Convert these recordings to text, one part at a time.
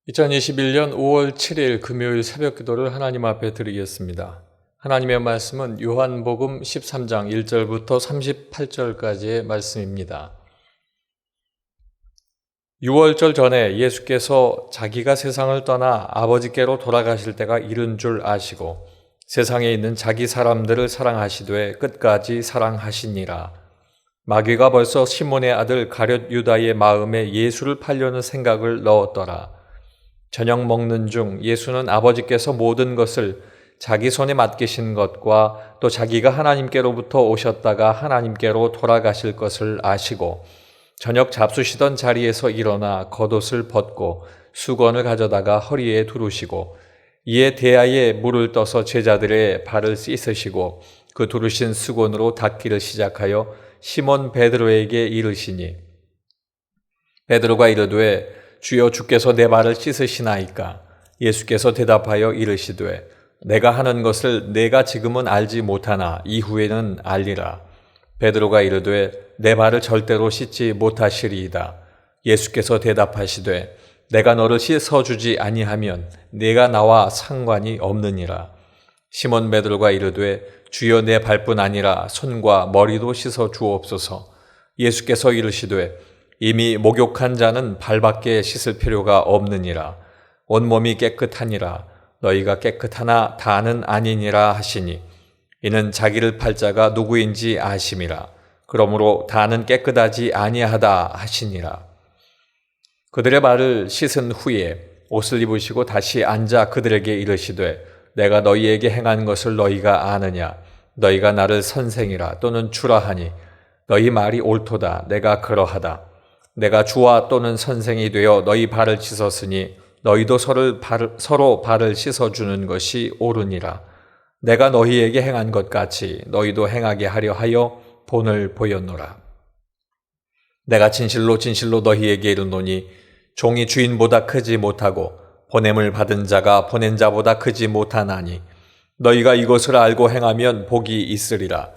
2021년 5월 7일 금요일 새벽 기도를 하나님 앞에 드리겠습니다. 하나님의 말씀은 요한복음 13장 1절부터 38절까지의 말씀입니다. 6월절 전에 예수께서 자기가 세상을 떠나 아버지께로 돌아가실 때가 이른 줄 아시고 세상에 있는 자기 사람들을 사랑하시되 끝까지 사랑하시니라. 마귀가 벌써 시몬의 아들 가룟 유다의 마음에 예수를 팔려는 생각을 넣었더라. 저녁 먹는 중 예수는 아버지께서 모든 것을 자기 손에 맡기신 것과 또 자기가 하나님께로부터 오셨다가 하나님께로 돌아가실 것을 아시고 저녁 잡수시던 자리에서 일어나 겉옷을 벗고 수건을 가져다가 허리에 두르시고 이에 대야에 물을 떠서 제자들의 발을 씻으시고 그 두르신 수건으로 닦기를 시작하여 시몬 베드로에게 이르시니 베드로가 이르되 주여 주께서 내 발을 씻으시나이까? 예수께서 대답하여 이르시되 내가 하는 것을 내가 지금은 알지 못하나 이후에는 알리라. 베드로가 이르되 내 발을 절대로 씻지 못하시리이다. 예수께서 대답하시되 내가 너를 씻어주지 아니하면 내가 나와 상관이 없느니라. 시몬 베드로가 이르되 주여 내 발뿐 아니라 손과 머리도 씻어 주옵소서. 예수께서 이르시되 이미 목욕한 자는 발밖에 씻을 필요가 없느니라. 온몸이 깨끗하니라. 너희가 깨끗하나 다는 아니니라 하시니 이는 자기를 팔 자가 누구인지 아심이라. 그러므로 다는 깨끗하지 아니하다 하시니라. 그들의 발을 씻은 후에 옷을 입으시고 다시 앉아 그들에게 이르시되 내가 너희에게 행한 것을 너희가 아느냐? 너희가 나를 선생이라 또는 주라 하니 너희 말이 옳도다. 내가 그러하다. 내가 주와 또는 선생이 되어 너희 발을 씻었으니 너희도 서로 발을 씻어주는 것이 옳으니라. 내가 너희에게 행한 것 같이 너희도 행하게 하려 하여 본을 보였노라. 내가 진실로 진실로 너희에게 이르노니 종이 주인보다 크지 못하고 보냄을 받은 자가 보낸 자보다 크지 못하나니 너희가 이것을 알고 행하면 복이 있으리라.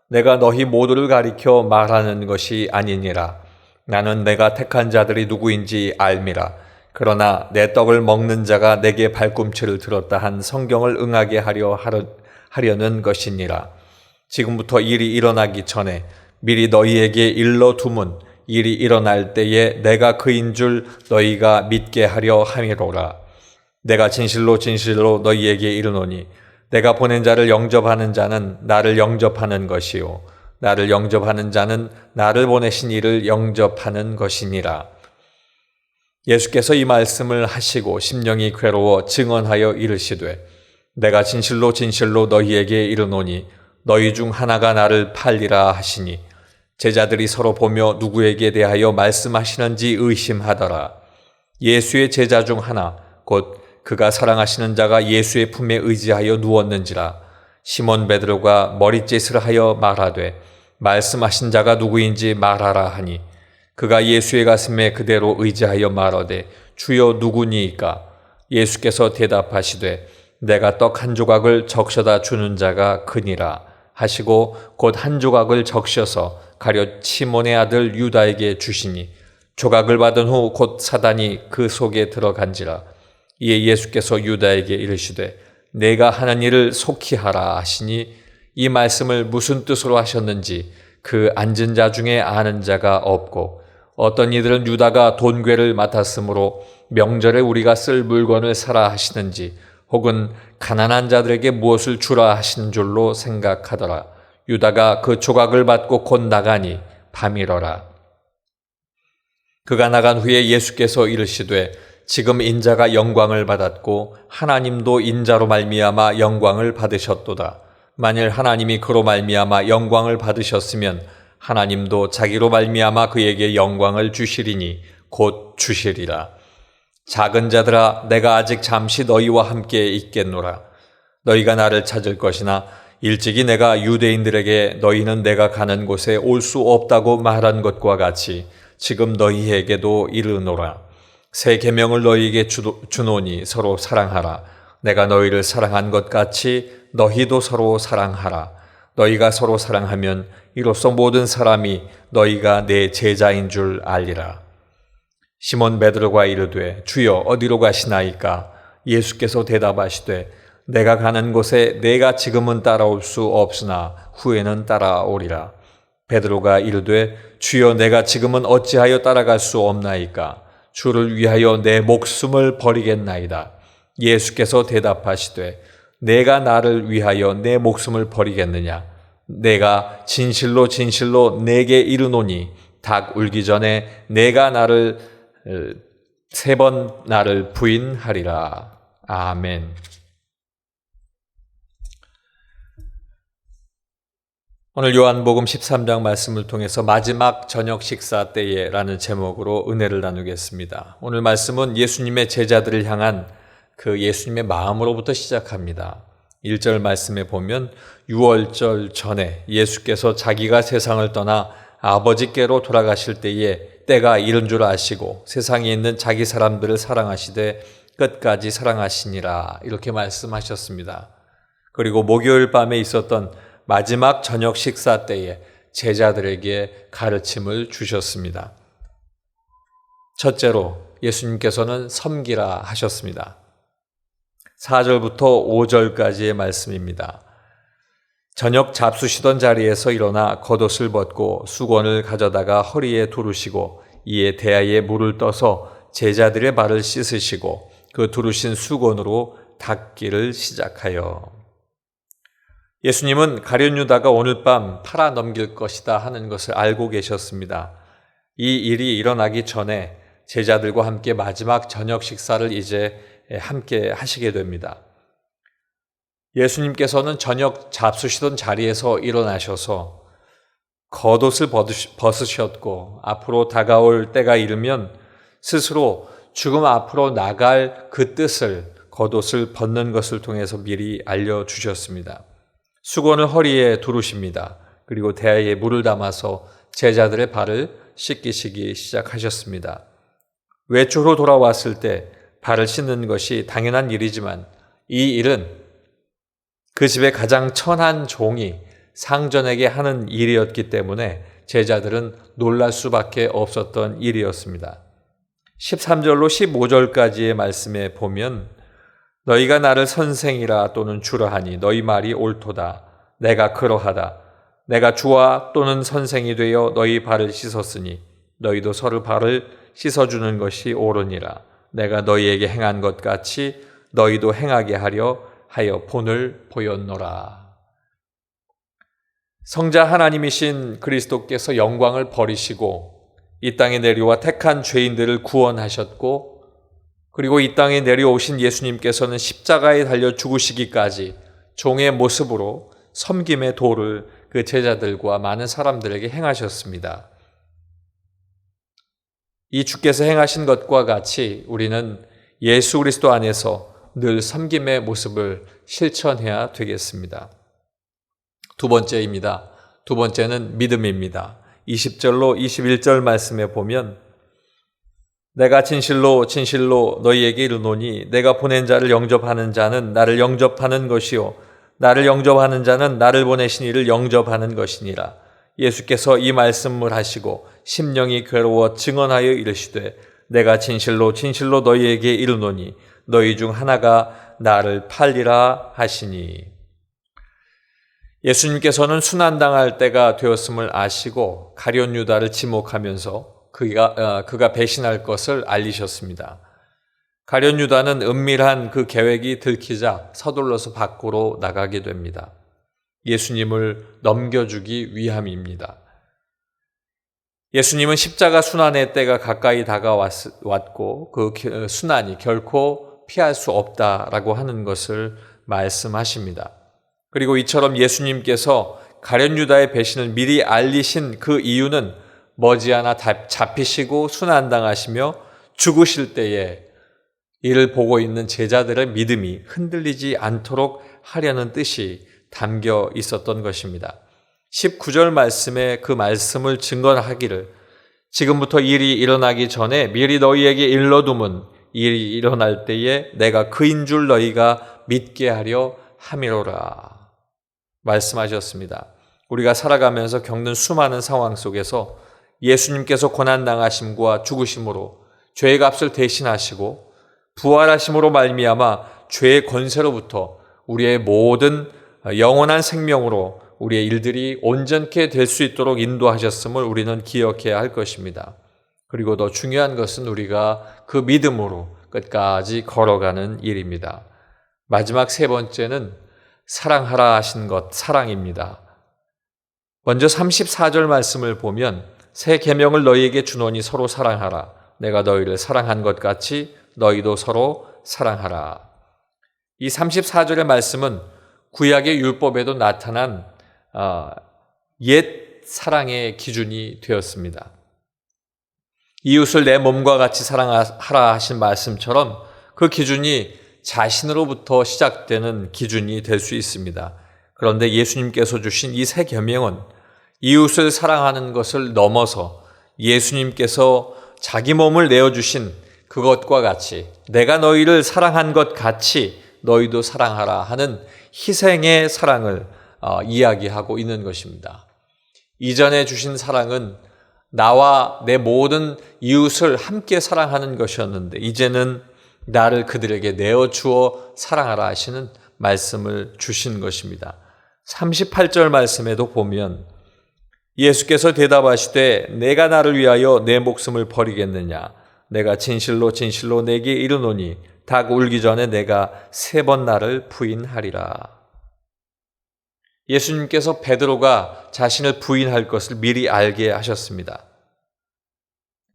내가 너희 모두를 가리켜 말하는 것이 아니니라. 나는 내가 택한 자들이 누구인지 알미라. 그러나 내 떡을 먹는 자가 내게 발꿈치를 들었다 한 성경을 응하게 하려는 것이니라. 지금부터 일이 일어나기 전에 미리 너희에게 일러두문 일이 일어날 때에 내가 그인 줄 너희가 믿게 하려 함이로라. 내가 진실로 진실로 너희에게 이르노니 내가 보낸 자를 영접하는 자는 나를 영접하는 것이요 나를 영접하는 자는 나를 보내신 이를 영접하는 것이니라. 예수께서 이 말씀을 하시고 심령이 괴로워 증언하여 이르시되 내가 진실로 진실로 너희에게 이르노니 너희 중 하나가 나를 팔리라 하시니 제자들이 서로 보며 누구에게 대하여 말씀하시는지 의심하더라. 예수의 제자 중 하나 곧 그가 사랑하시는 자가 예수의 품에 의지하여 누웠는지라. 시몬 베드로가 머리짓을 하여 말하되 말씀하신 자가 누구인지 말하라 하니 그가 예수의 가슴에 그대로 의지하여 말하되 주여 누구니이까? 예수께서 대답하시되 내가 떡 한 조각을 적셔다 주는 자가 그니라 하시고 곧 한 조각을 적셔서 가룟 시몬의 아들 유다에게 주시니 조각을 받은 후 곧 사단이 그 속에 들어간지라. 이에 예수께서 유다에게 이르시되 내가 하는 일을 속히 하라 하시니 이 말씀을 무슨 뜻으로 하셨는지 그 앉은 자 중에 아는 자가 없고 어떤 이들은 유다가 돈괴를 맡았으므로 명절에 우리가 쓸 물건을 사라 하시는지 혹은 가난한 자들에게 무엇을 주라 하신 줄로 생각하더라. 유다가 그 조각을 받고 곧 나가니 밤이러라. 그가 나간 후에 예수께서 이르시되 지금 인자가 영광을 받았고 하나님도 인자로 말미암아 영광을 받으셨도다. 만일 하나님이 그로 말미암아 영광을 받으셨으면 하나님도 자기로 말미암아 그에게 영광을 주시리니 곧 주시리라. 작은 자들아 내가 아직 잠시 너희와 함께 있겠노라. 너희가 나를 찾을 것이나 일찍이 내가 유대인들에게 너희는 내가 가는 곳에 올 수 없다고 말한 것과 같이 지금 너희에게도 이르노라. 새 계명을 너희에게 주노니 서로 사랑하라. 내가 너희를 사랑한 것 같이 너희도 서로 사랑하라. 너희가 서로 사랑하면 이로써 모든 사람이 너희가 내 제자인 줄 알리라. 시몬 베드로가 이르되 주여 어디로 가시나이까? 예수께서 대답하시되 내가 가는 곳에 내가 지금은 따라올 수 없으나 후에는 따라오리라. 베드로가 이르되 주여 내가 지금은 어찌하여 따라갈 수 없나이까? 주를 위하여 내 목숨을 버리겠나이다. 예수께서 대답하시되 내가 나를 위하여 내 목숨을 버리겠느냐? 내가 진실로 진실로 내게 이르노니 닭 울기 전에 내가 나를 3번 나를 부인하리라. 아멘. 오늘 요한복음 13장 말씀을 통해서 마지막 저녁 식사 때에 라는 제목으로 은혜를 나누겠습니다. 오늘 말씀은 예수님의 제자들을 향한 그 예수님의 마음으로부터 시작합니다. 1절 말씀에 보면 유월절 전에 예수께서 자기가 세상을 떠나 아버지께로 돌아가실 때에 때가 이른 줄 아시고 세상에 있는 자기 사람들을 사랑하시되 끝까지 사랑하시니라 이렇게 말씀하셨습니다. 그리고 목요일 밤에 있었던 마지막 저녁 식사 때에 제자들에게 가르침을 주셨습니다. 첫째로 예수님께서는 섬기라 하셨습니다. 4절부터 5절까지의 말씀입니다. 저녁 잡수시던 자리에서 일어나 겉옷을 벗고 수건을 가져다가 허리에 두르시고 이에 대야에 물을 떠서 제자들의 발을 씻으시고 그 두르신 수건으로 닦기를 시작하여. 예수님은 가룟 유다가 오늘 밤 팔아 넘길 것이다 하는 것을 알고 계셨습니다. 이 일이 일어나기 전에 제자들과 함께 마지막 저녁 식사를 이제 함께 하시게 됩니다. 예수님께서는 저녁 잡수시던 자리에서 일어나셔서 겉옷을 벗으셨고 앞으로 다가올 때가 이르면 스스로 죽음 앞으로 나갈 그 뜻을 겉옷을 벗는 것을 통해서 미리 알려주셨습니다. 수건을 허리에 두르십니다. 그리고 대야에 물을 담아서 제자들의 발을 씻기시기 시작하셨습니다. 외출로 돌아왔을 때 발을 씻는 것이 당연한 일이지만 이 일은 그 집의 가장 천한 종이 상전에게 하는 일이었기 때문에 제자들은 놀랄 수밖에 없었던 일이었습니다. 13절로 15절까지의 말씀에 보면 너희가 나를 선생이라 또는 주라 하니 너희 말이 옳도다. 내가 그러하다. 내가 주와 또는 선생이 되어 너희 발을 씻었으니 너희도 서로 발을 씻어주는 것이 옳으니라. 내가 너희에게 행한 것 같이 너희도 행하게 하려 하여 본을 보였노라. 성자 하나님이신 그리스도께서 영광을 버리시고 이 땅에 내려와 택한 죄인들을 구원하셨고 그리고 이 땅에 내려오신 예수님께서는 십자가에 달려 죽으시기까지 종의 모습으로 섬김의 도를 그 제자들과 많은 사람들에게 행하셨습니다. 이 주께서 행하신 것과 같이 우리는 예수 그리스도 안에서 늘 섬김의 모습을 실천해야 되겠습니다. 두 번째입니다. 두 번째는 믿음입니다. 20절로 21절 말씀에 보면 내가 진실로 진실로 너희에게 이르노니 내가 보낸 자를 영접하는 자는 나를 영접하는 것이요 나를 영접하는 자는 나를 보내신 이를 영접하는 것이니라. 예수께서 이 말씀을 하시고 심령이 괴로워 증언하여 이르시되 내가 진실로 진실로 너희에게 이르노니 너희 중 하나가 나를 팔리라 하시니. 예수님께서는 순환당할 때가 되었음을 아시고 가룟 유다를 지목하면서 그가 배신할 것을 알리셨습니다. 가룟 유다는 은밀한 그 계획이 들키자 서둘러서 밖으로 나가게 됩니다. 예수님을 넘겨주기 위함입니다. 예수님은 십자가 순환의 때가 가까이 다가왔고 그 순환이 결코 피할 수 없다라고 하는 것을 말씀하십니다. 그리고 이처럼 예수님께서 가룟 유다의 배신을 미리 알리신 그 이유는 머지않아 잡히시고 순환당하시며 죽으실 때에 이를 보고 있는 제자들의 믿음이 흔들리지 않도록 하려는 뜻이 담겨 있었던 것입니다. 19절 말씀에 그 말씀을 증거하기를 지금부터 일이 일어나기 전에 미리 너희에게 일러둠은 일이 일어날 때에 내가 그인 줄 너희가 믿게 하려 함이로라 말씀하셨습니다. 우리가 살아가면서 겪는 수많은 상황 속에서 예수님께서 고난당하심과 죽으심으로 죄의 값을 대신하시고 부활하심으로 말미암아 죄의 권세로부터 우리의 모든 영원한 생명으로 우리의 일들이 온전케 될 수 있도록 인도하셨음을 우리는 기억해야 할 것입니다. 그리고 더 중요한 것은 우리가 그 믿음으로 끝까지 걸어가는 일입니다. 마지막 세 번째는 사랑하라 하신 것, 사랑입니다. 먼저 34절 말씀을 보면 새 계명을 너희에게 주노니 서로 사랑하라. 내가 너희를 사랑한 것 같이 너희도 서로 사랑하라. 이 34절의 말씀은 구약의 율법에도 나타난 옛 사랑의 기준이 되었습니다. 이웃을 내 몸과 같이 사랑하라 하신 말씀처럼 그 기준이 자신으로부터 시작되는 기준이 될 수 있습니다. 그런데 예수님께서 주신 이 새 계명은 이웃을 사랑하는 것을 넘어서 예수님께서 자기 몸을 내어주신 그것과 같이 내가 너희를 사랑한 것 같이 너희도 사랑하라 하는 희생의 사랑을 이야기하고 있는 것입니다. 이전에 주신 사랑은 나와 내 모든 이웃을 함께 사랑하는 것이었는데 이제는 나를 그들에게 내어주어 사랑하라 하시는 말씀을 주신 것입니다. 38절 말씀에도 보면 예수께서 대답하시되 내가 나를 위하여 내 목숨을 버리겠느냐 내가 진실로 진실로 내게 이르노니 닭 울기 전에 내가 3번 나를 부인하리라. 예수님께서 베드로가 자신을 부인할 것을 미리 알게 하셨습니다.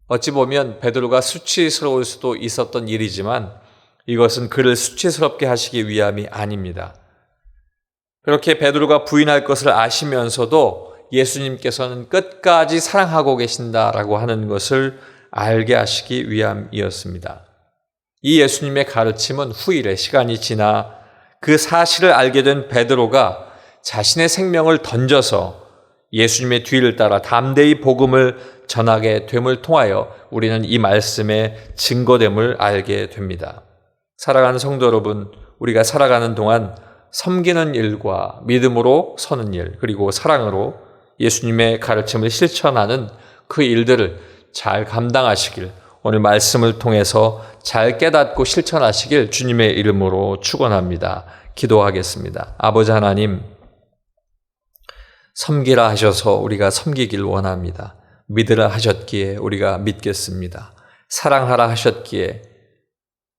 어찌 보면 베드로가 수치스러울 수도 있었던 일이지만 이것은 그를 수치스럽게 하시기 위함이 아닙니다. 그렇게 베드로가 부인할 것을 아시면서도 예수님께서는 끝까지 사랑하고 계신다라고 하는 것을 알게 하시기 위함이었습니다. 이 예수님의 가르침은 후일에 시간이 지나 그 사실을 알게 된 베드로가 자신의 생명을 던져서 예수님의 뒤를 따라 담대히 복음을 전하게 됨을 통하여 우리는 이 말씀의 증거됨을 알게 됩니다. 사랑하는 성도 여러분, 우리가 살아가는 동안 섬기는 일과 믿음으로 서는 일, 그리고 사랑으로 예수님의 가르침을 실천하는 그 일들을 잘 감당하시길, 오늘 말씀을 통해서 잘 깨닫고 실천하시길 주님의 이름으로 축원합니다. 기도하겠습니다. 아버지 하나님, 섬기라 하셔서 우리가 섬기길 원합니다. 믿으라 하셨기에 우리가 믿겠습니다. 사랑하라 하셨기에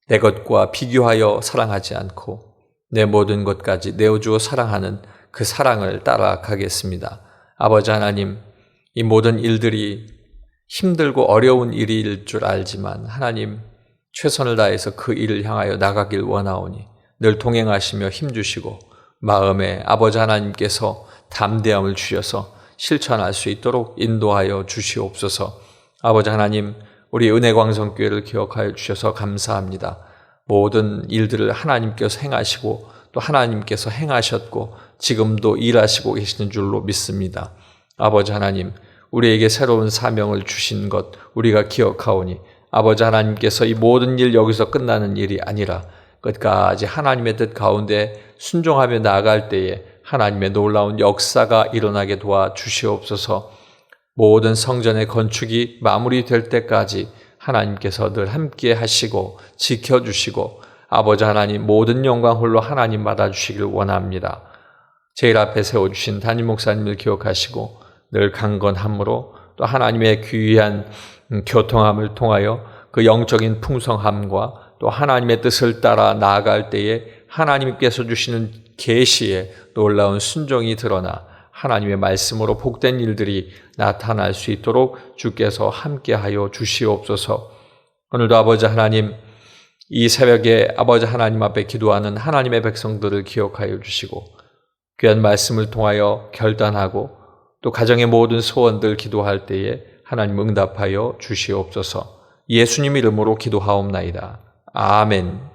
내 것과 비교하여 사랑하지 않고 내 모든 것까지 내어주어 사랑하는 그 사랑을 따라가겠습니다. 아버지 하나님, 이 모든 일들이 힘들고 어려운 일일 줄 알지만 하나님 최선을 다해서 그 일을 향하여 나가길 원하오니 늘 동행하시며 힘주시고 마음에 아버지 하나님께서 담대함을 주셔서 실천할 수 있도록 인도하여 주시옵소서. 아버지 하나님, 우리 은혜광성교회를 기억하여 주셔서 감사합니다. 모든 일들을 하나님께서 행하시고 또 하나님께서 행하셨고 지금도 일하시고 계시는 줄로 믿습니다. 아버지 하나님, 우리에게 새로운 사명을 주신 것 우리가 기억하오니 아버지 하나님께서 이 모든 일 여기서 끝나는 일이 아니라 끝까지 하나님의 뜻 가운데 순종하며 나아갈 때에 하나님의 놀라운 역사가 일어나게 도와주시옵소서. 모든 성전의 건축이 마무리될 때까지 하나님께서 늘 함께 하시고 지켜주시고 아버지 하나님 모든 영광 홀로 하나님 받아주시길 원합니다. 제일 앞에 세워주신 담임 목사님을 기억하시고 늘 강건함으로 또 하나님의 귀한 교통함을 통하여 그 영적인 풍성함과 또 하나님의 뜻을 따라 나아갈 때에 하나님께서 주시는 계시에 놀라운 순종이 드러나 하나님의 말씀으로 복된 일들이 나타날 수 있도록 주께서 함께하여 주시옵소서. 오늘도 아버지 하나님, 이 새벽에 아버지 하나님 앞에 기도하는 하나님의 백성들을 기억하여 주시고 귀한 말씀을 통하여 결단하고 또 가정의 모든 소원들 기도할 때에 하나님 응답하여 주시옵소서. 예수님 이름으로 기도하옵나이다. 아멘.